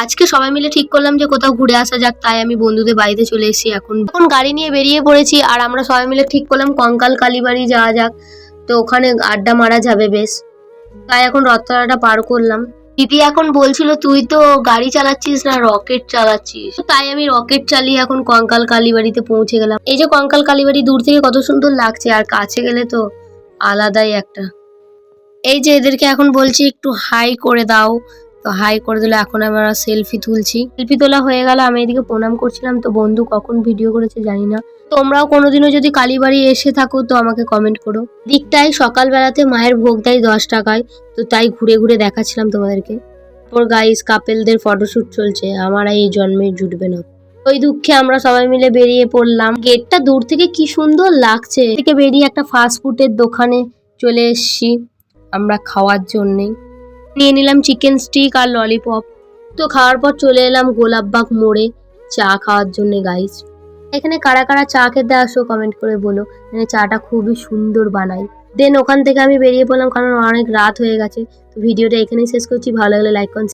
আজকে সবাই মিলে ঠিক করলাম যে কোথাও ঘুরে আসা যাক, তাই আমি বন্ধুদের বাড়িতে চলে এসেছি। এখন এখন গাড়ি নিয়ে বেরিয়ে পড়েছি আর আমরা সবাই মিলে ঠিক করলাম কঙ্কাল কালীবাড়ি যাওয়া যাক। তো ওখানে আড্ডা মারা যাবে বেশ। তাই এখন রথতলাটা পার করলাম। দিদি এখন বলছিল তুই তো গাড়ি চালাচ্ছিস না রকেট চালাচ্ছিস, তাই আমি রকেট চালিয়ে এখন কঙ্কাল কালীবাড়িতে পৌঁছে গেলাম। এই যে কঙ্কাল কালীবাড়ি দূর থেকে কত সুন্দর লাগছে, আর কাছে গেলে তো আলাদাই একটা। এই যে এদেরকে এখন বলছি একটু হাই করে দাও, তো হাই করে দিলে এখন আমরা সেলফি তুলছি। সেলফি তোলা হয়ে গেল, আমি এদিকে প্রণাম করছিলাম। তো বন্ধু কখন ভিডিও করেছে জানি না। তোমরাও কোনোদিনও যদি কালীবাড়ি এসে থাকো তো আমাকে কমেন্ট করো। দিকটাই সকালবেলাতে মায়ের ভোগ দেয় 10 টাকায়, তো তাই ঘুরে ঘুরে দেখাচ্ছিলাম তোমাদেরকে। ওর গাইস কাপেলদের ফটোশুট চলছে, আমার এই জন্মে জুটবে না। ওই দুঃখে আমরা সবাই মিলে বেরিয়ে পড়লাম। গেটটা দূর থেকে কি সুন্দর লাগছে। থেকে বেরিয়ে একটা ফাস্ট ফুডের দোকানে চলে এসেছি আমরা খাওয়ার জন্যে। নিয়ে নিলাম চিকেন স্টিক আর ললিপপ। তো খাওয়ার পর চলে এলাম গোলাপবাগ মোড়ে চা খাওয়ার জন্য গাইস। এখানে কারা কারা চা খেতে আসো কমেন্ট করে বলো। মানে চাটা খুবই সুন্দর বানাই। দেন ওখান থেকে আমি বেরিয়ে পড়লাম কারণ অনেক রাত হয়ে গেছে। তো ভিডিওটা এখানেই শেষ করছি। ভালো লাগলে লাইক করুন।